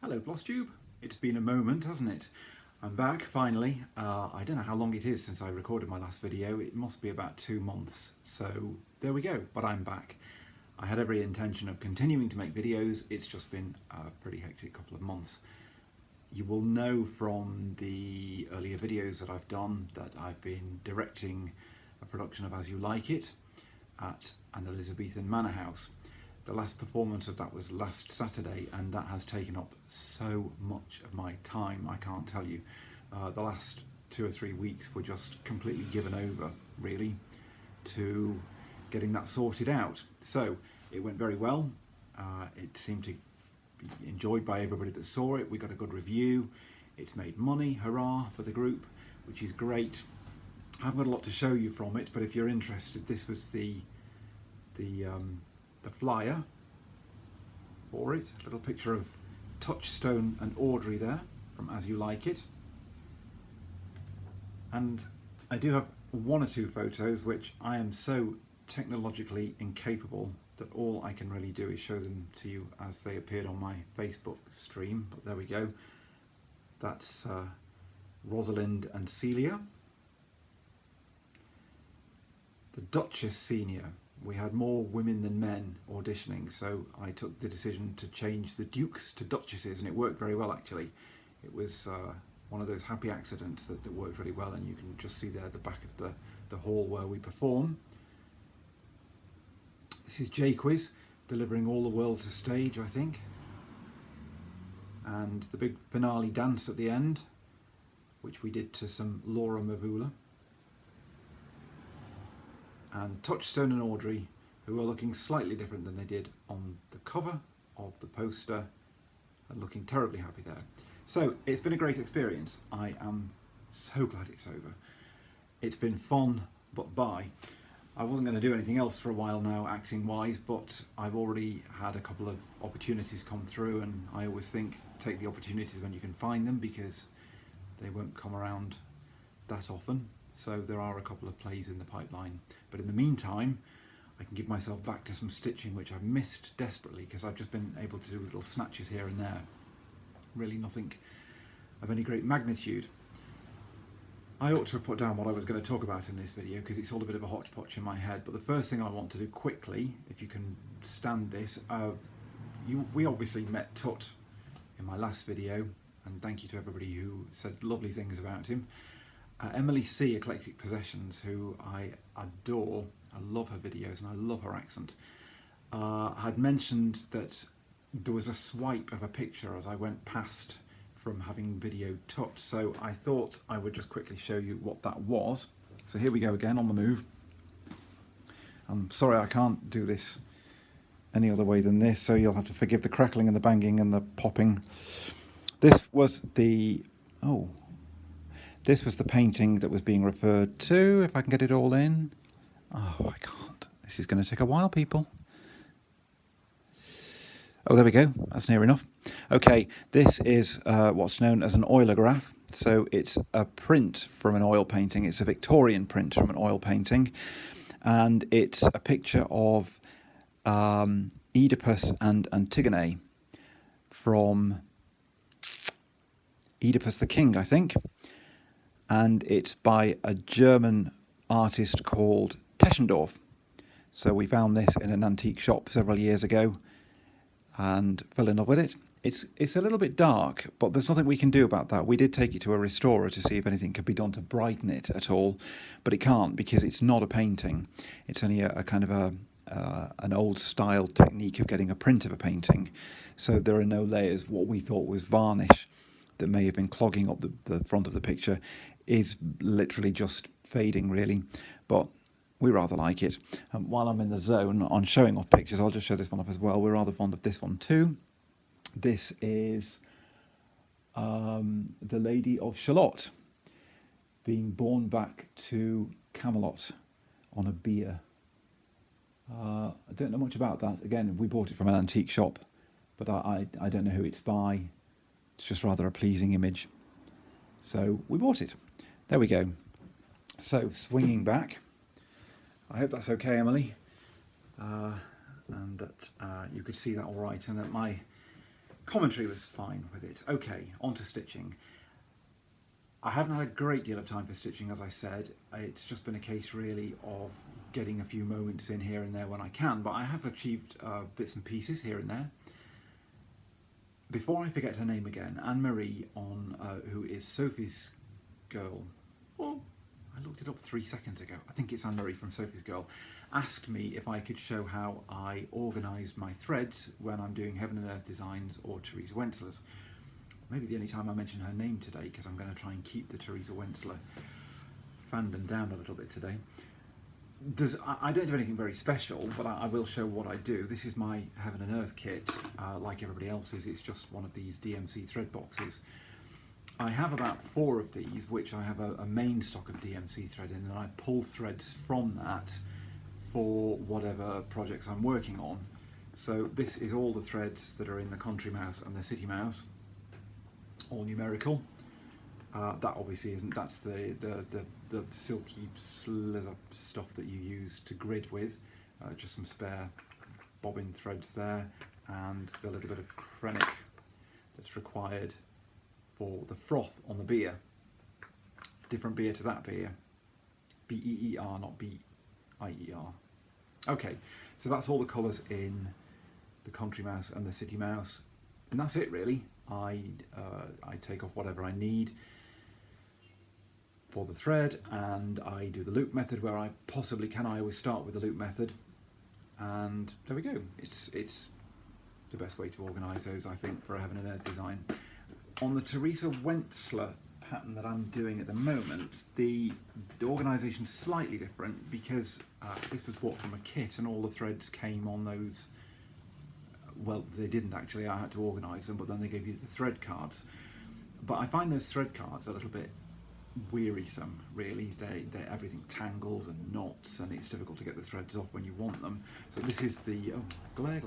Hello Flosstube. It's been a moment, hasn't it? I'm back finally. I don't know how long it is since I recorded my last video. It must be about 2 months. So there we go, but I'm back. I had every intention of continuing to make videos. It's just been a pretty hectic couple of months. You will know from the earlier videos that I've done that I've been directing a production of As You Like It at an Elizabethan manor house. The last performance of that was last Saturday, and that has taken up so much of my time, I can't tell you. The last 2 or 3 weeks were just completely given over, really, to getting that sorted out. So it went very well. It seemed to be enjoyed by everybody that saw it. We got a good review. It's made money, hurrah, for the group, which is great. I haven't got a lot to show you from it, but if you're interested, this was the flyer for it. A little picture of Touchstone and Audrey there from As You Like It. And I do have 1 or 2 photos which I am so technologically incapable that all I can really do is show them to you as they appeared on my Facebook stream. But there we go. That's Rosalind and Celia. The Duchess Senior. We had more women than men auditioning, so I took the decision to change the dukes to duchesses, and it worked very well actually. It was one of those happy accidents that worked really well, and you can just see there at the back of the hall where we perform. This is Jaquiz delivering All the World's a Stage, I think. And the big finale dance at the end, which we did to some Laura Mavula. And Touchstone and Audrey, who are looking slightly different than they did on the cover of the poster, and looking terribly happy there. So it's been a great experience. I am so glad it's over. It's been fun, but bye. I wasn't going to do anything else for a while now, acting wise, but I've already had a couple of opportunities come through, and I always think take the opportunities when you can find them, because they won't come around that often. So there are a couple of plays in the pipeline. But in the meantime, I can give myself back to some stitching, which I've missed desperately because I've just been able to do little snatches here and there. Really nothing of any great magnitude. I ought to have put down what I was going to talk about in this video because it's all a bit of a hodgepodge in my head. But the first thing I want to do quickly, if you can stand this, we obviously met Tut in my last video, and thank you to everybody who said lovely things about him. Emily C, Eclectic Possessions, who I adore, I love her videos and I love her accent, had mentioned that there was a swipe of a picture as I went past from having videoed Tut, so I thought I would just quickly show you what that was. So here we go again on the move. I'm sorry I can't do this any other way than this, so you'll have to forgive the crackling and the banging and the popping. This was the painting that was being referred to, if I can get it all in. Oh, I can't. This is going to take a while, people. Oh, there we go. That's near enough. Okay, this is what's known as an oilograph. So it's a print from an oil painting. It's a Victorian print from an oil painting. And it's a picture of Oedipus and Antigone from Oedipus the King, I think. And it's by a German artist called Teschendorf. So we found this in an antique shop several years ago and fell in love with it. It's a little bit dark, but there's nothing we can do about that. We did take it to a restorer to see if anything could be done to brighten it at all, but it can't because it's not a painting. It's only a kind of an old style technique of getting a print of a painting. So there are no layers. What we thought was varnish that may have been clogging up the front of the picture is literally just fading, really, but we rather like it. While I'm in the zone on showing off pictures, I'll just show this one off as well. We're rather fond of this one too. This is the Lady of Shalott being borne back to Camelot on a bier. I don't know much about that. Again, we bought it from an antique shop, but I don't know who it's by. It's just rather a pleasing image. So we bought it. There we go. So swinging back. I hope that's okay, Emily. And that you could see that all right, and that my Commentary was fine with it. Okay, on to stitching. I haven't had a great deal of time for stitching, as I said. It's just been a case really of getting a few moments in here and there when I can, but I have achieved bits and pieces here and there. Before I forget her name again, Anne-Marie, who is Sophie's Girl, well, I looked it up 3 seconds ago, I think it's Anne-Marie from Sophie's Girl, asked me if I could show how I organised my threads when I'm doing Heaven and Earth designs or Teresa Wentzler's. Maybe the only time I mention her name today, because I'm going to try and keep the Teresa Wentzler fandom down a little bit today. I don't do anything very special, but I will show what I do. This is my Heaven and Earth kit, like everybody else's. It's just one of these DMC thread boxes. I have about 4 of these, which I have a main stock of DMC thread in, and I pull threads from that for whatever projects I'm working on. So this is all the threads that are in the Country Mouse and the City Mouse, all numerical. That obviously isn't, that's the silky slither stuff that you use to grid with. Just some spare bobbin threads there, and the little bit of Krennic that's required for the froth on the beer. Different beer to that beer. B-E-E-R, not B-I-E-R. Okay, so that's all the colours in the Country Mouse and the City Mouse, and that's it really. I take off whatever I need for the thread, and I do the loop method where I possibly can. I always start with the loop method, and there we go. It's the best way to organise those, I think, for a Heaven and Earth design. On the Teresa Wentzler pattern that I'm doing at the moment, the organisation's slightly different because this was bought from a kit and all the threads came on those. Well, they didn't actually, I had to organise them, but then they gave you the thread cards. But I find those thread cards a little bit wearisome, really. Everything tangles and knots, and it's difficult to get the threads off when you want them. So this is the, oh, glare.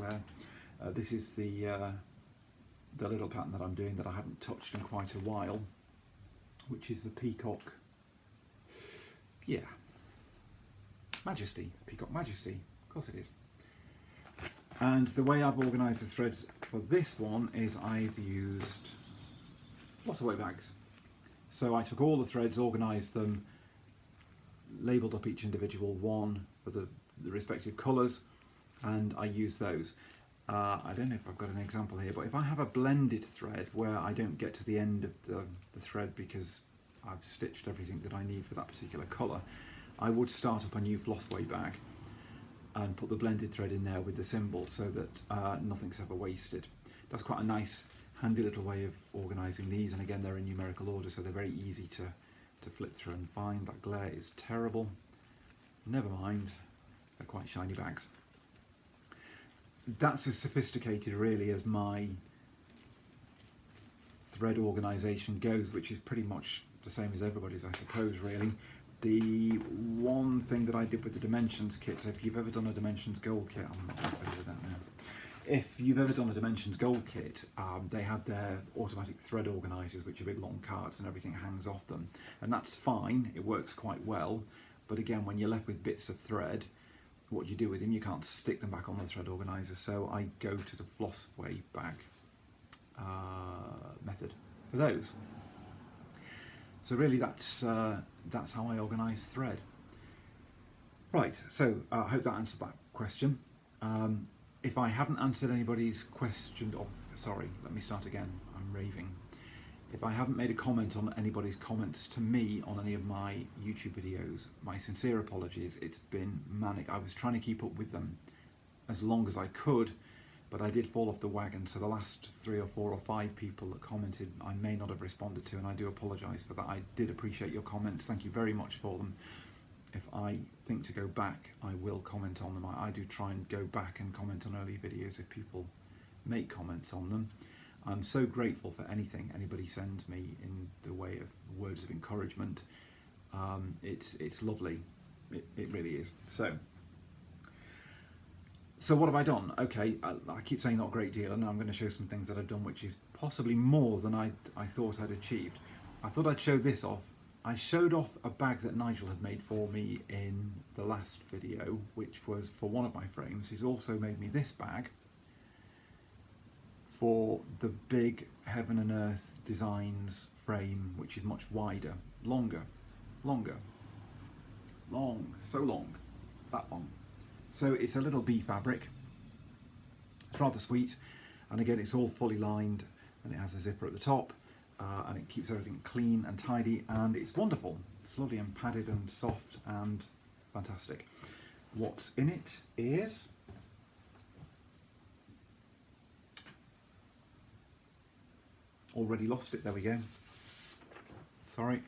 This is the little pattern that I'm doing that I haven't touched in quite a while, which is the Peacock, yeah, Majesty, Peacock Majesty, of course it is. And the way I've organised the threads for this one is I've used lots of weight bags. So I took all the threads, organised them, labelled up each individual one with the respective colours, and I use those. I don't know if I've got an example here, but if I have a blended thread where I don't get to the end of the thread because I've stitched everything that I need for that particular colour, I would start up a new floss weight bag and put the blended thread in there with the symbol so that nothing's ever wasted. That's quite a nice, handy little way of organising these, and again they're in numerical order, so they're very easy to flip through and find. That glare is terrible. Never mind, they're quite shiny bags. That's as sophisticated really as my thread organisation goes, which is pretty much the same as everybody's, I suppose, really. The one thing that I did with the Dimensions kit, so if you've ever done a Dimensions Gold kit, I'm not going to do that now. If you've ever done a Dimensions Gold kit, they have their automatic thread organisers, which are big long cards and everything hangs off them. And that's fine, it works quite well. But again, when you're left with bits of thread, what do you do with them? You can't stick them back on the thread organiser. So I go to the floss weight bag method for those. So really that's how I organise thread. Right, so I hope that answered that question. If I haven't answered anybody's question, oh sorry, let me start again, I'm raving. If I haven't made a comment on anybody's comments to me on any of my YouTube videos, my sincere apologies. It's been manic. I was trying to keep up with them as long as I could, but I did fall off the wagon, so the last 3 or 4 or 5 people that commented I may not have responded to, and I do apologise for that. I did appreciate your comments, thank you very much for them. If I think to go back, I will comment on them. I do try and go back and comment on early videos if people make comments on them. I'm so grateful for anything anybody sends me in the way of words of encouragement. It's lovely, it really is. So what have I done? Okay, I keep saying not a great deal, and now I'm going to show some things that I've done which is possibly more than I thought I'd achieved. I thought I'd show this off. I showed off a bag that Nigel had made for me in the last video, which was for one of my frames. He's also made me this bag for the big Heaven and Earth Designs frame, which is much wider, longer, long, so long, that long. So it's a little bee fabric. It's rather sweet, and again it's all fully lined, and it has a zipper at the top, and it keeps everything clean and tidy, and it's wonderful. It's lovely and padded and soft and fantastic. What's in it is already lost it, there we go. Sorry.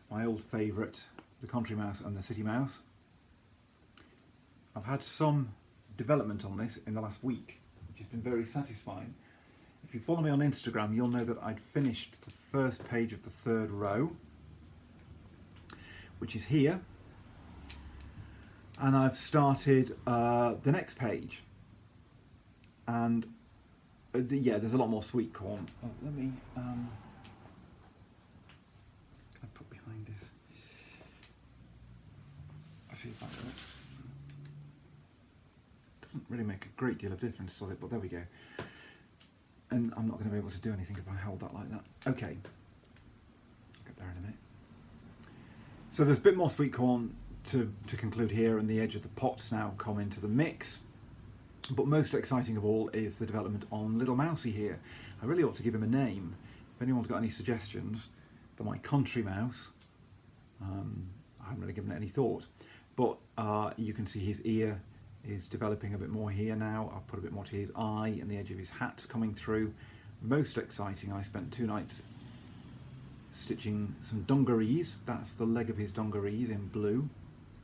My old favourite, the Country Mouse and the City Mouse. I've had some development on this in the last week, which has been very satisfying. If you follow me on Instagram, you'll know that I'd finished the first page of the third row, which is here, and I've started the next page, and yeah, there's a lot more sweet corn. Oh, let me I put behind this. I'll see if that works. Doesn't really make a great deal of difference, does it? But there we go. And I'm not going to be able to do anything if I hold that like that. Okay, I'll get there in a minute. So there's a bit more sweet corn to conclude here, and the edge of the pots now come into the mix. But most exciting of all is the development on Little Mousey here. I really ought to give him a name. If anyone's got any suggestions for my country mouse, I haven't really given it any thought. But you can see his ear is developing a bit more here now. I've put a bit more to his eye, and the edge of his hat's coming through. Most exciting, I spent 2 nights stitching some dungarees. That's the leg of his dungarees in blue.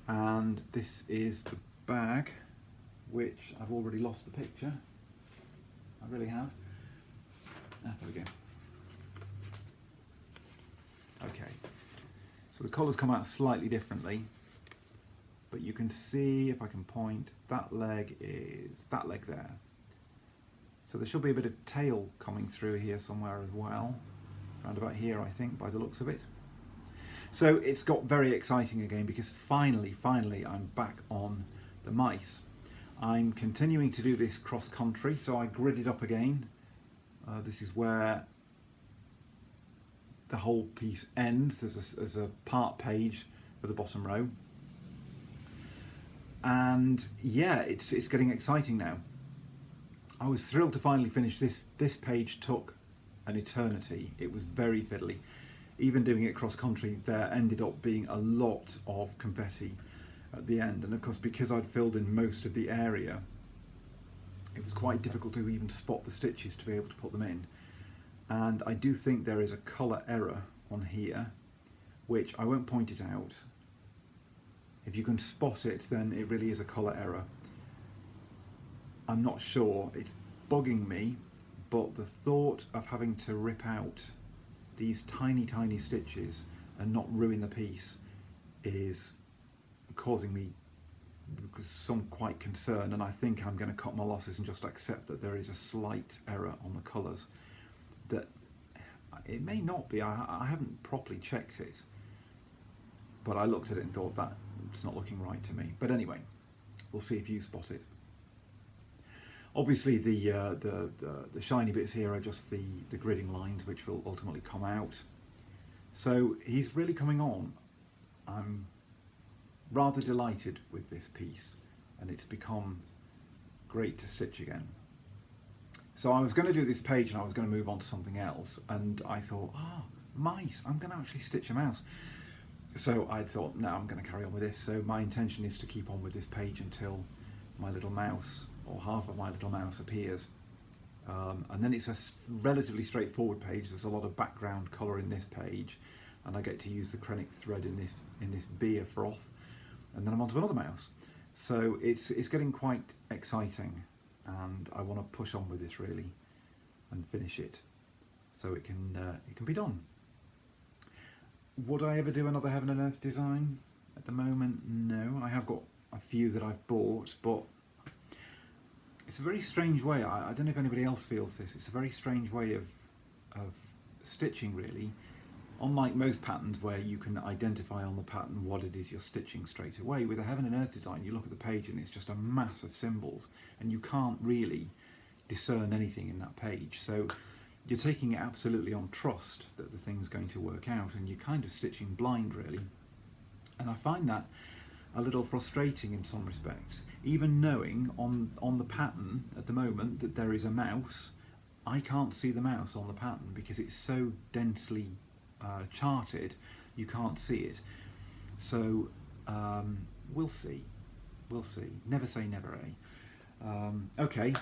And this is the bag, which I've already lost the picture. I really have. There we go. Okay, so the colours come out slightly differently, but you can see, if I can point, that leg is that leg there. So there should be a bit of tail coming through here somewhere as well, around about here I think, by the looks of it. So it's got very exciting again, because finally I'm back on the mice. I'm continuing to do this cross country, so I gridded up again. This is where the whole piece ends. There's a part page for the bottom row. And yeah, it's getting exciting now. I was thrilled to finally finish this. This page took an eternity. It was very fiddly. Even doing it cross country, there ended up being a lot of confetti at the end, and of course because I'd filled in most of the area, it was quite difficult to even spot the stitches to be able to put them in. And I do think there is a colour error on here, which I won't point it out. If you can spot it, then it really is a colour error. I'm not sure, it's bugging me, but the thought of having to rip out these tiny stitches and not ruin the piece is causing me some quite concern, and I think I'm going to cut my losses and just accept that there is a slight error on the colours. That it may not be, I haven't properly checked it, but I looked at it and thought that it's not looking right to me. But anyway, we'll see if you spot it. Obviously the shiny bits here are just the gridding lines, which will ultimately come out. So he's really coming on. I'm rather delighted with this piece, and it's become great to stitch again. So I was going to do this page and I was going to move on to something else, and I thought, mice, I'm going to actually stitch a mouse. So I thought, no, I'm going to carry on with this. So my intention is to keep on with this page until my little mouse, or half of my little mouse, appears. And then it's a relatively straightforward page. There's a lot of background colour in this page, and I get to use the Krennic thread in this beer froth, and then I'm on to another mouse. So it's getting quite exciting, and I want to push on with this really and finish it so it can be done. Would I ever do another Heaven and Earth design? At the moment, no. I have got a few that I've bought, but it's a very strange way. I don't know if anybody else feels this. It's a very strange way of stitching, really. Unlike most patterns where you can identify on the pattern what it is you're stitching straight away, with a Heaven and Earth design, you look at the page and it's just a mass of symbols, and you can't really discern anything in that page. So you're taking it absolutely on trust that the thing's going to work out, and you're kind of stitching blind really. And I find that a little frustrating in some respects. Even knowing on the pattern at the moment that there is a mouse, I can't see the mouse on the pattern because it's so densely charted, you can't see it. So we'll see. Never say never, eh? Okay,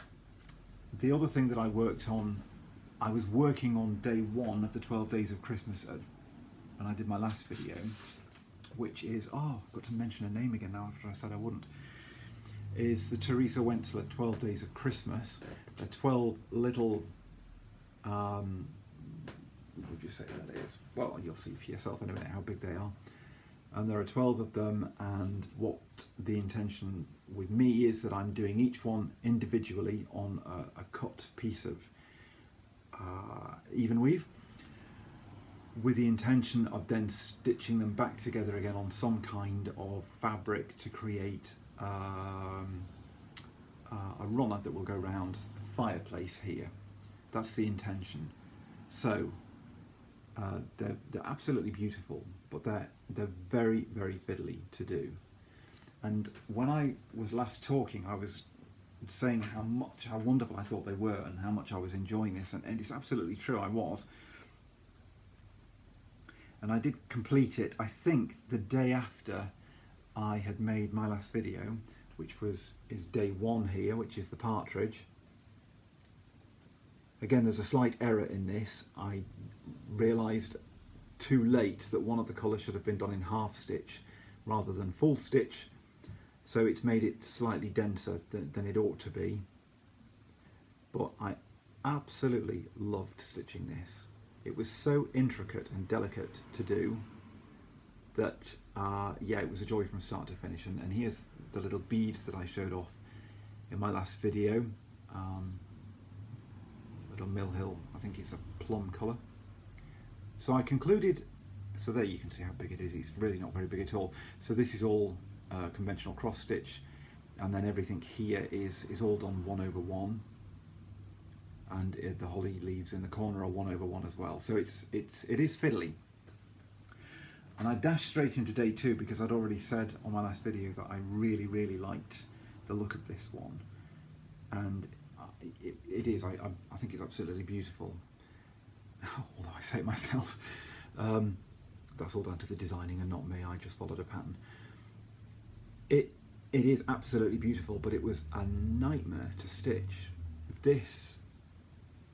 the other thing that I worked on, I was working on day 1 of the 12 days of Christmas when I did my last video, which is, oh, I've got to mention a name again now after I said I wouldn't, is the Teresa Wentzler 12 Days of Christmas. They're 12 little, what would you say that is? Well, you'll see for yourself in a minute how big they are. And there are 12 of them, and what the intention with me is that I'm doing each one individually on a cut piece of even weave, with the intention of then stitching them back together again on some kind of fabric to create a runner that will go around the fireplace here. That's the intention. So they're absolutely beautiful, but they're very, very fiddly to do. And when I was last talking, I was saying how wonderful I thought they were and how much I was enjoying this, and it's absolutely true, I was. And I did complete it, I think, the day after I had made my last video, which is day 1 here, which is the partridge. Again, there's a slight error in this. I realised too late that one of the colours should have been done in half stitch rather than full stitch, so it's made it slightly denser than it ought to be. But I absolutely loved stitching this. It was so intricate and delicate to do that, yeah, it was a joy from start to finish. And here's the little beads that I showed off in my last video. Little Mill Hill, I think it's a plum colour. So I concluded, so there you can see how big it is. It's really not very big at all. So this is all conventional cross stitch, and then everything here is all done 1/1. And the holly leaves in the corner are 1/1 as well. So it is fiddly. And I dashed straight into day 2 because I'd already said on my last video that I really, really liked the look of this one. And it is, I think it's absolutely beautiful. Although I say it myself, that's all down to the designing and not me. I just followed a pattern. It is absolutely beautiful, but it was a nightmare to stitch. This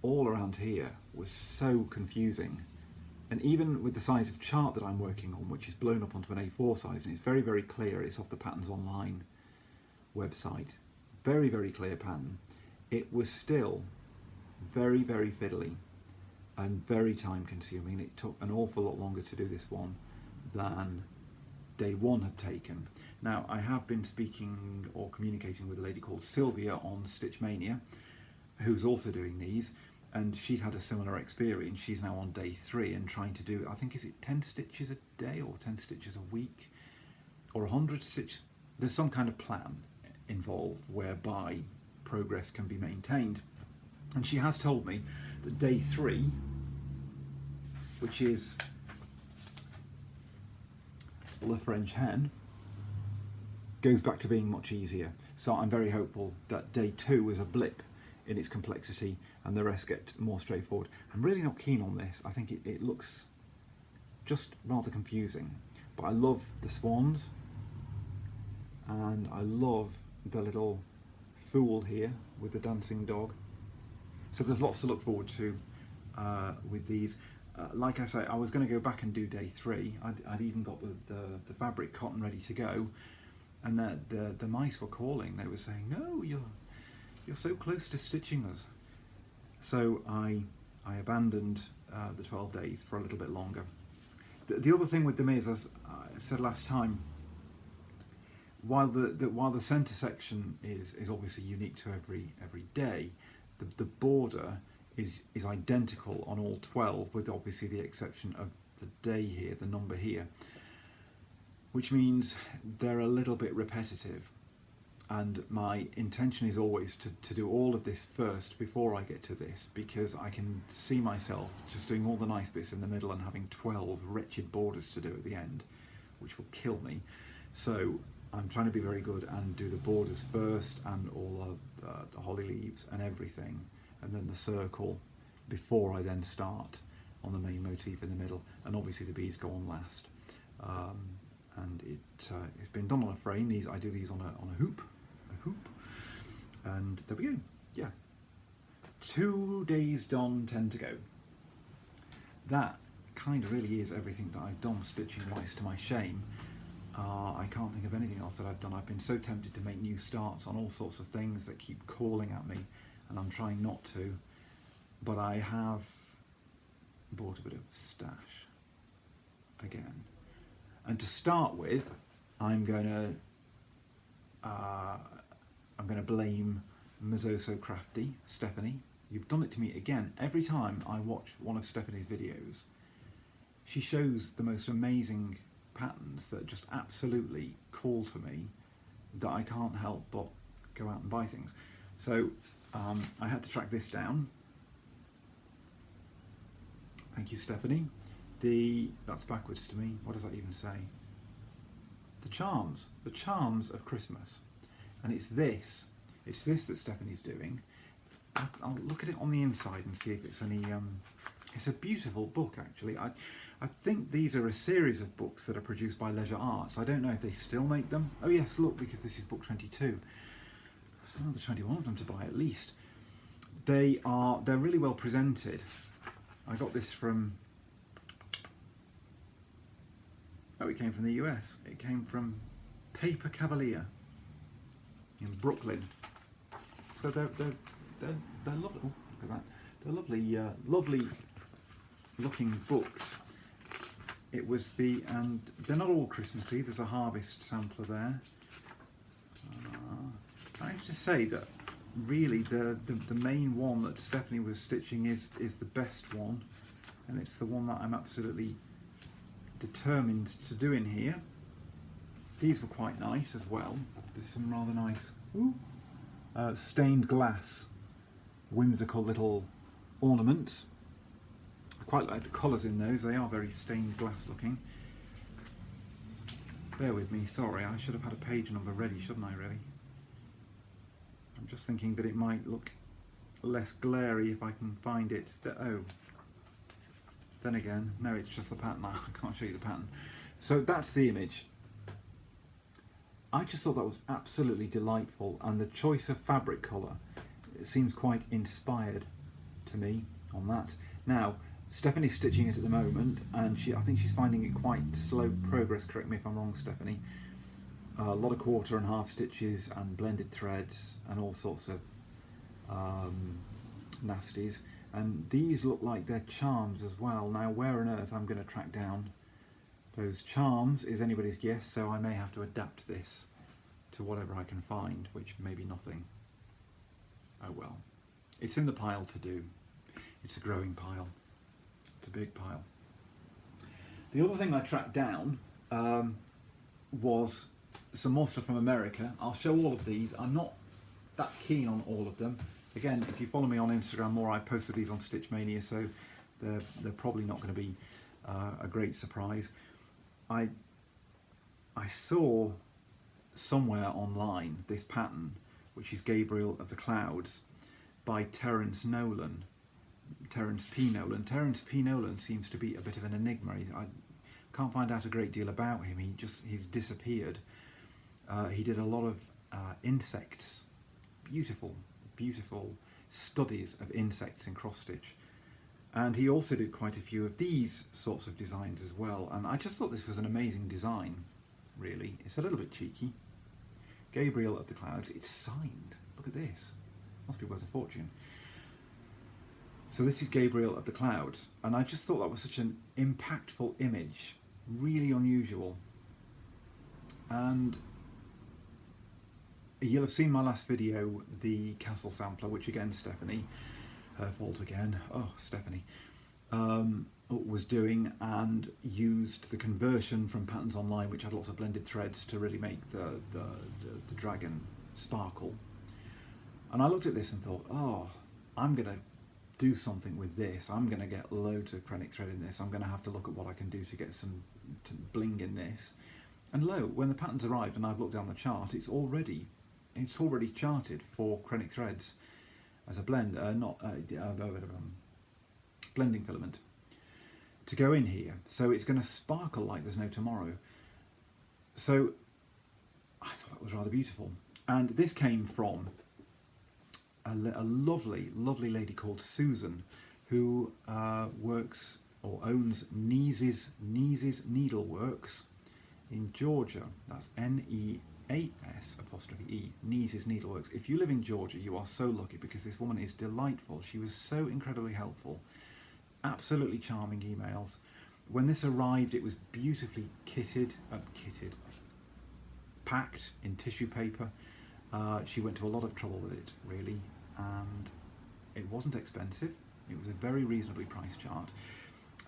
all around here was so confusing, and even with the size of chart that I'm working on, which is blown up onto an A4 size, and it's very, very clear, it's off the Patterns Online website, very, very clear pattern, it was still very, very fiddly and very time consuming. It took an awful lot longer to do this one than day 1 had taken. Now, I have been speaking or communicating with a lady called Sylvia on Stitch Mania, who's also doing these, and she'd had a similar experience. She's now on day 3 and trying to do, I think, is it 10 stitches a day or 10 stitches a week or 100 stitches? There's some kind of plan involved whereby progress can be maintained. And she has told me that day 3, which is the French hen, goes back to being much easier. So I'm very hopeful that day 2 is a blip in its complexity and the rest get more straightforward. I'm really not keen on this. I think it looks just rather confusing, but I love the swans and I love the little fool here with the dancing dog. So there's lots to look forward to with these. Like I say, I was going to go back and do day 3. I'd even got the fabric cotton ready to go, and the mice were calling. They were saying, "No, you're so close to stitching us." So I abandoned the 12 days for a little bit longer. The other thing with them is, as I said last time, while the centre section is obviously unique to every day, the border is identical on all 12, with obviously the exception of the day here, the number here, which means they're a little bit repetitive. and my intention is always to do all of this first before I get to this, because I can see myself just doing all the nice bits in the middle and having 12 wretched borders to do at the end, which will kill me. So I'm trying to be very good and do the borders first and all of the holly leaves and everything, and then the circle before I then start on the main motif in the middle, and obviously the beads go on last. And it's been done on a frame. I do these on a hoop, and there we go. Yeah, 2 days done, 10 to go. That kind of really is everything that I've done stitching wise, to my shame. I can't think of anything else that I've done. I've been so tempted to make new starts on all sorts of things that keep calling at me, and I'm trying not to, but I have bought a bit of stash again. And to start with, I'm going to blame Mazzoso Crafty, Stephanie. You've done it to me again. Every time I watch one of Stephanie's videos, she shows the most amazing patterns that just absolutely call to me, that I can't help but go out and buy things. So I had to track this down. Thank you, Stephanie. That's backwards to me. What does that even say? The charms of Christmas. And it's this that Stephanie's doing. I'll look at it on the inside and see if it's any, it's a beautiful book actually. I think these are a series of books that are produced by Leisure Arts. I don't know if they still make them. Oh yes, look, because this is book 22. There's another 21 of them to buy at least. They're really well presented. I got this from, it came from the US. It came from Paper Cavalier in Brooklyn. So they're lovely. Oh, look at that. They're lovely, lovely looking books. And they're not all Christmassy. There's a harvest sampler there. I have to say that really the main one that Stephanie was stitching is the best one, and it's the one that I'm absolutely determined to do in here. These were quite nice as well. There's some rather nice stained glass whimsical little ornaments. I quite like the colours in those. They are very stained glass looking. Bear with me, sorry, I should have had a page number ready, shouldn't I really? I'm just thinking that it might look less glary if I can find it. Then again, no, it's just the pattern. I can't show you the pattern. So that's the image. I just thought that was absolutely delightful, and the choice of fabric colour, it seems quite inspired to me on that. Now, Stephanie's stitching it at the moment, and I think she's finding it quite slow progress. Correct me if I'm wrong, Stephanie. A lot of quarter and half stitches and blended threads and all sorts of nasties. And these look like they're charms as well. Now, where on earth I'm going to track down those charms is anybody's guess, so I may have to adapt this to whatever I can find, which may be nothing. Oh well. It's in the pile to do. It's a growing pile. It's a big pile. The other thing I tracked down was some more stuff from America. I'll show all of these. I'm not that keen on all of them. Again, if you follow me on Instagram more, I posted these on Stitch Mania, so they're probably not going to be a great surprise. I saw somewhere online this pattern, which is Gabriel of the Clouds by Terrence Nolan. Terrence P. Nolan. Terrence P. Nolan seems to be a bit of an enigma. I can't find out a great deal about him. He's disappeared. He did a lot of insects, beautiful studies of insects in cross stitch, and he also did quite a few of these sorts of designs as well, and I just thought this was an amazing design. Really, it's a little bit cheeky. Gabriel of the Clouds. It's signed. Look at this. Must be worth a fortune. So this is Gabriel of the Clouds, and I just thought that was such an impactful image, really unusual. And you'll have seen my last video, the castle sampler, which again Stephanie, her fault again, oh Stephanie, was doing, and used the conversion from Patterns Online, which had lots of blended threads, to really make the dragon sparkle. And I looked at this and thought, oh, I'm going to do something with this. I'm going to get loads of acrylic thread in this. I'm going to have to look at what I can do to get some bling in this. And lo, when the pattern's arrived and I've looked down the chart, it's already charted for acrylic threads as a blend, blending filament to go in here. So it's going to sparkle like there's no tomorrow. So I thought that was rather beautiful. And this came from a lovely, lovely lady called Susan, who works or owns Nees's Needleworks in Georgia. That's Neas', Nees's Needleworks. If you live in Georgia, you are so lucky, because this woman is delightful. She was so incredibly helpful. Absolutely charming emails. When this arrived, it was beautifully packed in tissue paper. She went to a lot of trouble with it, really, and it wasn't expensive. It was a very reasonably priced chart.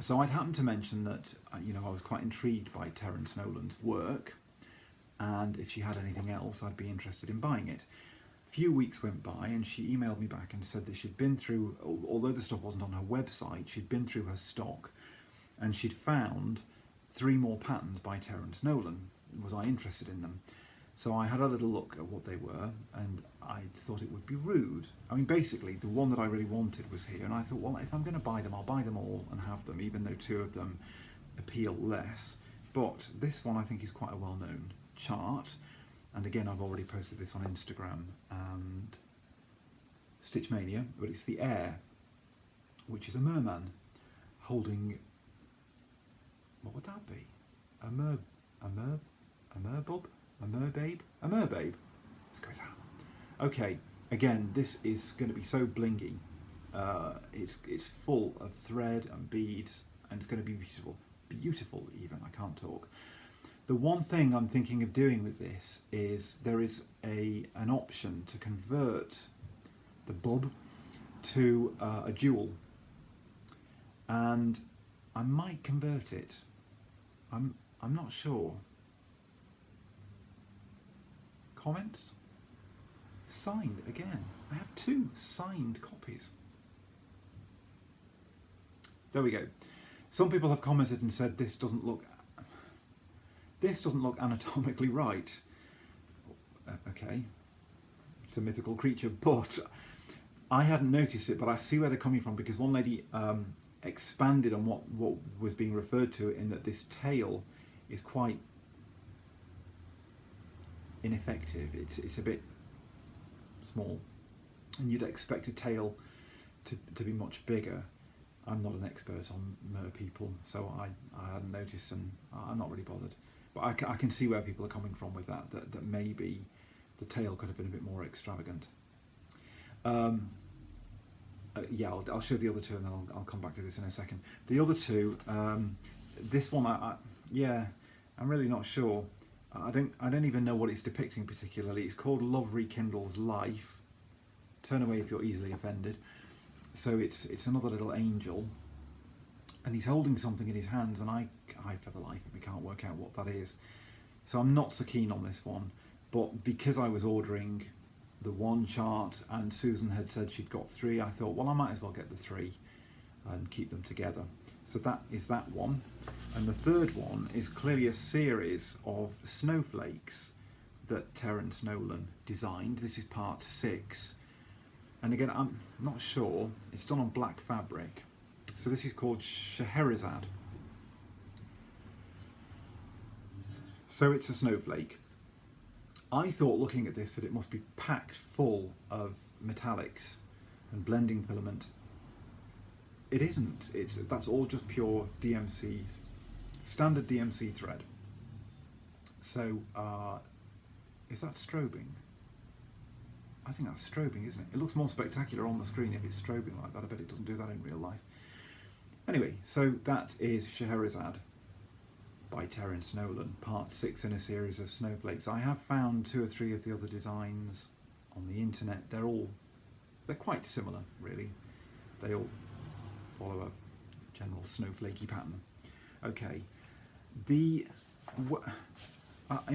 So I'd happened to mention that I was quite intrigued by Terrence Nolan's work, and if she had anything else, I'd be interested in buying it. A few weeks went by and she emailed me back and said that she'd been through, although the stuff wasn't on her website, she'd been through her stock and she'd found 3 more patterns by Terrence Nolan. Was I interested in them? So I had a little look at what they were, and I thought it would be rude. I mean, basically, the one that I really wanted was here, and I thought, well, if I'm going to buy them, I'll buy them all and have them, even though 2 of them appeal less. But this one I think is quite a well-known chart, and again, I've already posted this on Instagram and Stitch Mania, but it's the Air, which is a merman holding, what would that be? A merbabe? A merbabe? Let's go with that. Okay, again, this is going to be so blingy. It's full of thread and beads, and it's going to be beautiful even, I can't talk. The one thing I'm thinking of doing with this is there is an option to convert the bub to a jewel, and I might convert it. I'm not sure. Comments? Signed again. I have 2 signed copies. There we go. Some people have commented and said this doesn't look anatomically right. Okay, it's a mythical creature, but I hadn't noticed it, but I see where they're coming from, because one lady expanded on what was being referred to, in that this tail is quite ineffective. It's a bit small, and you'd expect a tail to be much bigger. I'm not an expert on mer people, so I hadn't noticed, and I'm not really bothered. But I can see where people are coming from with that maybe the tail could have been a bit more extravagant. Yeah, I'll show the other 2, and then I'll come back to this in a second. The other 2, this one, yeah, I'm really not sure. I don't even know what it's depicting particularly. It's called Love Rekindles Life. Turn away if you're easily offended. So it's another little angel, and he's holding something in his hands, and I for the life of me can't work out what that is. So I'm not so keen on this one, but because I was ordering the 1 chart and Susan had said she'd got 3, I thought, well, I might as well get the 3 and keep them together. So that is that one. And the third one is clearly a series of snowflakes that Terrence Nolan designed. This is part 6. And again, I'm not sure. It's done on black fabric. So this is called Scheherazade. So it's a snowflake. I thought, looking at this, that it must be packed full of metallics and blending filament. It isn't. That's all just pure DMC, standard DMC thread. So is that strobing? I think that's strobing, isn't it? It looks more spectacular on the screen if it's strobing like that. I bet it doesn't do that in real life. Anyway, so that is Scheherazade by Terrence Nolan, part 6 in a series of snowflakes. I have found 2 or 3 of the other designs on the internet. They're quite similar, really. They all follow a general snowflakey pattern. Okay, in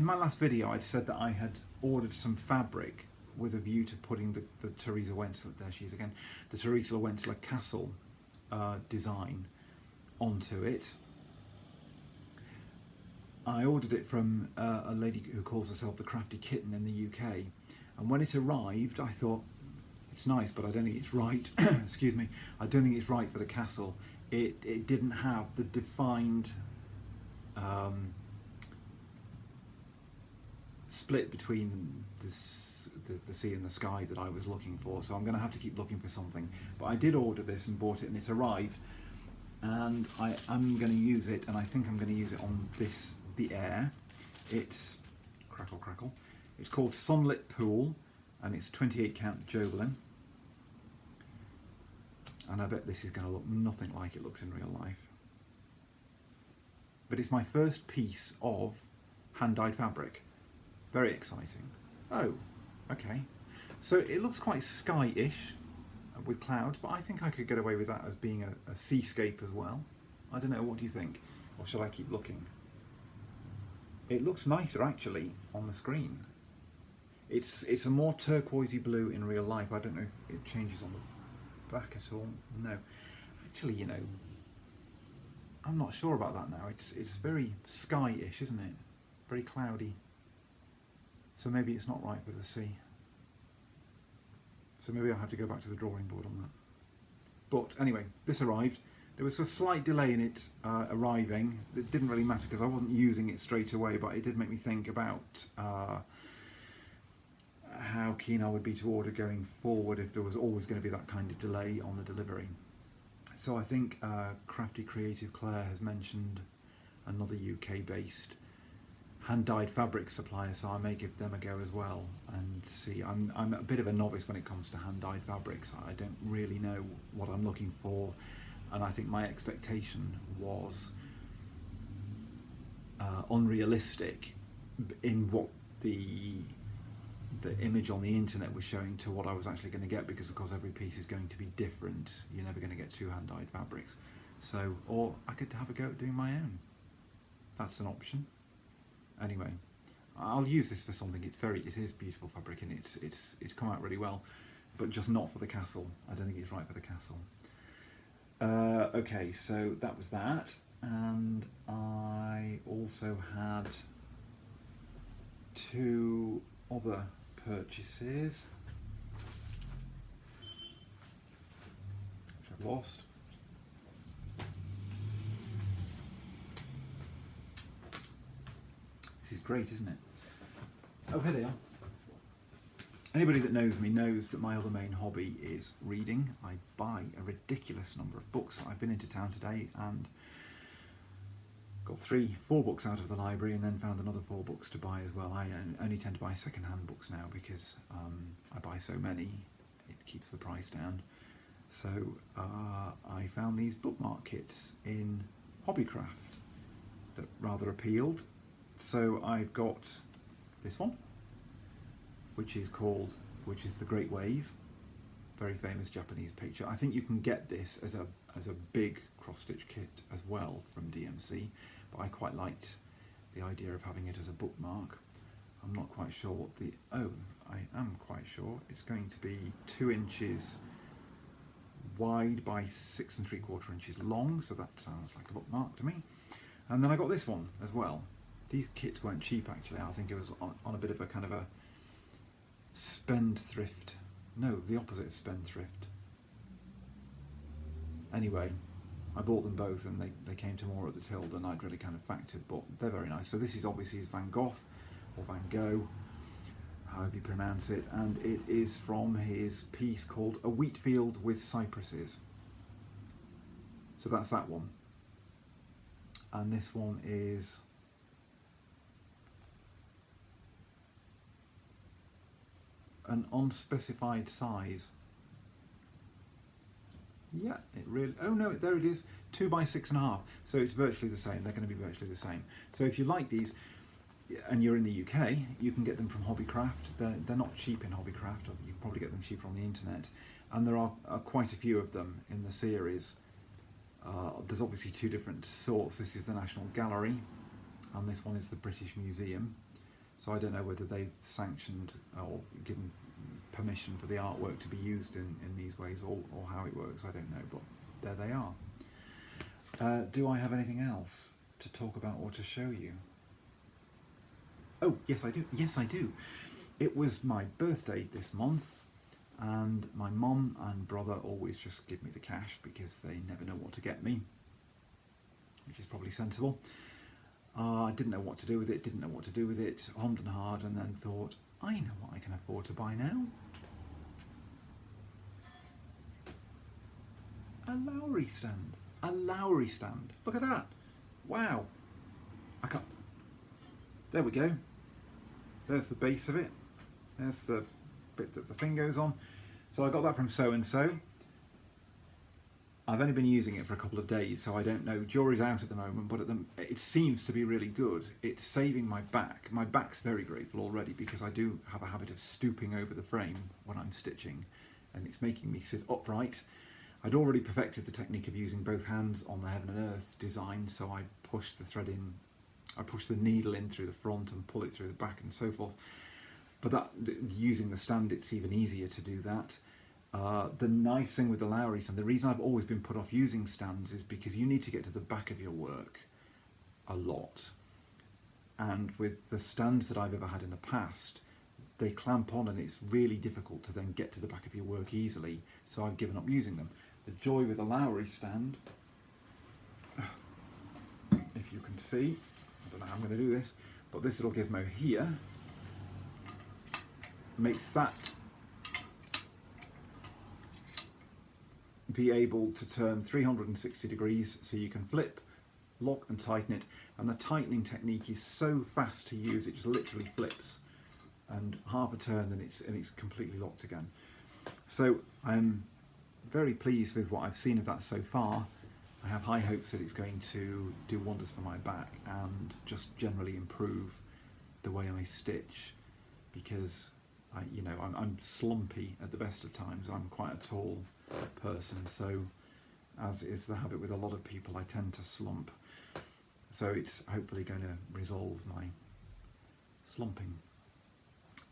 my last video I'd said that I had ordered some fabric with a view to putting the Teresa Wentzler, there she is again, the Teresa Wentzler castle design onto it. I ordered it from a lady who calls herself the Crafty Kitten in the UK, and when it arrived I thought, it's nice, but I don't think it's right. Excuse me, I don't think it's right for the castle. It didn't have the defined split between the sea and the sky that I was looking for, so I'm going to have to keep looking for something. But I did order this and bought it, and it arrived, and I am going to use it, and I think I'm going to use it on the Air. It's crackle crackle. It's called Sunlit Pool, and it's 28 count Jobelin, and I bet this is going to look nothing like it looks in real life. But it's my first piece of hand-dyed fabric. Very exciting. Oh, okay. So it looks quite sky-ish with clouds, but I think I could get away with that as being a seascape as well. I don't know, what do you think? Or shall I keep looking? It looks nicer actually on the screen. It's a more turquoisey blue in real life. I don't know if it changes on the back at all. No. Actually, you know, I'm not sure about that now. It's very sky-ish, isn't it? Very cloudy. So maybe it's not right with the sea. So maybe I'll have to go back to the drawing board on that. But anyway, this arrived. There was a slight delay in it arriving. It didn't really matter because I wasn't using it straight away, but it did make me think about how keen I would be to order going forward if there was always going to be that kind of delay on the delivery. So I think Crafty Creative Claire has mentioned another UK-based hand-dyed fabric supplier, so I may give them a go as well and see. I'm a bit of a novice when it comes to hand-dyed fabrics. I don't really know what I'm looking for, and I think my expectation was unrealistic in what the image on the internet was showing to what I was actually going to get, because of course every piece is going to be different. You're never going to get two hand-dyed fabrics. So, or I could have a go at doing my own. That's an option. Anyway, I'll use this for something. It is beautiful fabric, and it's come out really well, but just not for the castle. I don't think it's right for the castle. Okay, so that was that, and I also had two other purchases which I've lost. This is great, isn't it? Oh, here they are. Anybody that knows me knows that my other main hobby is reading. I buy a ridiculous number of books. I've been into town today and got 4 books out of the library, and then found another 4 books to buy as well. I only tend to buy second-hand books now because I buy so many, it keeps the price down. So I found these bookmark kits in Hobbycraft that rather appealed. So I've got this one, which is The Great Wave, very famous Japanese picture. I think you can get this as a big cross-stitch kit as well from DMC, but I quite liked the idea of having it as a bookmark. I'm not quite sure what I am quite sure. It's going to be 2 inches wide by 6 3/4 inches long, so that sounds like a bookmark to me. And then I got this one as well. These kits weren't cheap actually. I think it was on a bit of a kind of a spendthrift. No, the opposite of spendthrift. Anyway, I bought them both, and they came to more at the till than I'd really kind of factored, but they're very nice. So this is obviously Van Gogh, or Van Gogh, however you pronounce it, and it is from his piece called A Wheat Field with Cypresses. So that's that one. And this one is an unspecified size. Yeah, it really, oh no, there it is, 2 by 6.5. So it's virtually the same. They're going to be virtually the same. So if you like these, and you're in the UK, you can get them from Hobbycraft. They're not cheap in Hobbycraft. You can probably get them cheaper on the internet. And there are quite a few of them in the series. There's obviously 2 different sorts. This is the National Gallery, and this one is the British Museum. So I don't know whether they've sanctioned or given permission for the artwork to be used in these ways, or how it works. I don't know, but there they are. Do I have anything else to talk about or to show you? Oh, yes I do. Yes I do. It was my birthday this month, and my mum and brother always just give me the cash because they never know what to get me, which is probably sensible. I didn't know what to do with it, hummed and hard, and then thought, I know what I can afford to buy now. A Lowry stand. A Lowry stand. Look at that. Wow. I can't. There we go. There's the base of it. There's the bit that the thing goes on. So I got that from so-and-so. I've only been using it for a couple of days, so I don't know. Jury's out at the moment, but it seems to be really good. It's saving my back. My back's very grateful already because I do have a habit of stooping over the frame when I'm stitching, and it's making me sit upright. I'd already perfected the technique of using both hands on the Heaven and Earth design, so I push the thread in, I push the needle in through the front and pull it through the back and so forth. But using the stand, it's even easier to do that. The nice thing with the Lowry stand, the reason I've always been put off using stands is because you need to get to the back of your work a lot. And with the stands that I've ever had in the past, they clamp on and it's really difficult to then get to the back of your work easily, so I've given up using them. The joy with the Lowry stand, if you can see, I don't know how I'm going to do this, but this little gizmo here makes that be able to turn 360 degrees, so you can flip, lock and tighten it, and the tightening technique is so fast to use, it just literally flips, and half a turn and it's completely locked again. So I'm very pleased with what I've seen of that so far. I have high hopes that it's going to do wonders for my back and just generally improve the way I stitch, because I'm slumpy at the best of times. I'm quite a tall person, so as is the habit with a lot of people, I tend to slump. So it's hopefully going to resolve my slumping.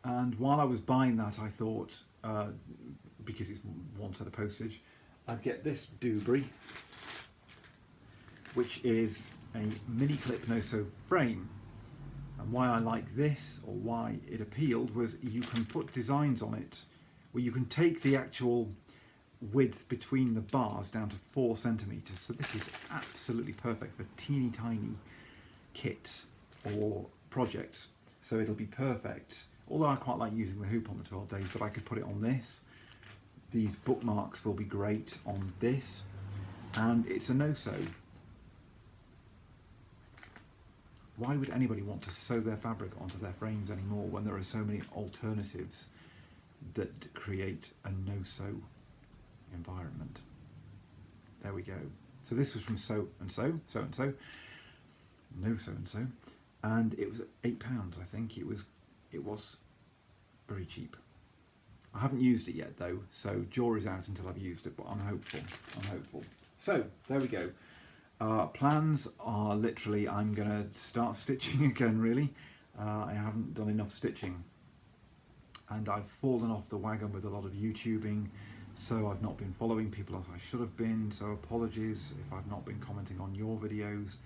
And while I was buying that, I thought, because it's one set of postage, I'd get this doobry, which is a mini clip no-sew frame. And why I like this, or why it appealed, was you can put designs on it where you can take the actual width between the bars down to 4 centimeters. So this is absolutely perfect for teeny tiny kits or projects. So it'll be perfect. Although I quite like using the hoop on the 12 days, but I could put it on this. These bookmarks will be great on this. And it's a no-sew. Why would anybody want to sew their fabric onto their frames anymore when there are so many alternatives that create a no-sew environment? There we go. So this was from so-and-so, no so-and-so, and it was £8, I think. It was very cheap. I haven't used it yet though, so jury's out until I've used it, but I'm hopeful. So there we go. Plans are literally, I'm going to start stitching again, really. I haven't done enough stitching, and I've fallen off the wagon with a lot of YouTubing, so I've not been following people as I should have been, so apologies if I've not been commenting on your videos.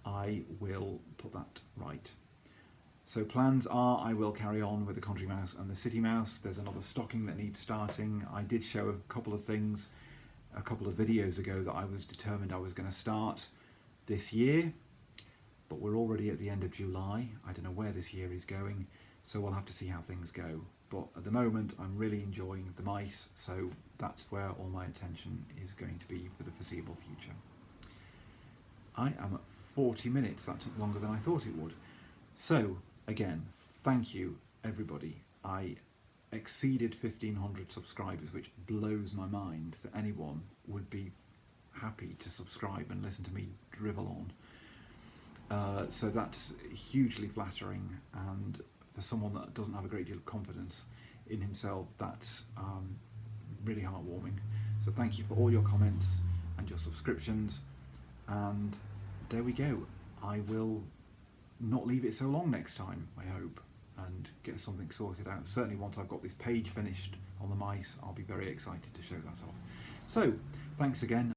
I will put that right. So plans are, I will carry on with the Country Mouse and the City Mouse. There's another stocking that needs starting. I did show a couple of things a couple of videos ago that I was determined I was going to start this year, but we're already at the end of July. I don't know where this year is going, so we'll have to see how things go. But at the moment I'm really enjoying the mice, so that's where all my attention is going to be for the foreseeable future. I am at 40 minutes, that took longer than I thought it would. So again, thank you everybody. I exceeded 1,500 subscribers, which blows my mind that anyone would be happy to subscribe and listen to me drivel on. So that's hugely flattering, and for someone that doesn't have a great deal of confidence in himself, that's really heartwarming. So thank you for all your comments and your subscriptions, and there we go. I will not leave it so long next time, I hope. and get something sorted out. Certainly once I've got this page finished on the mice, I'll be very excited to show that off. So, thanks again.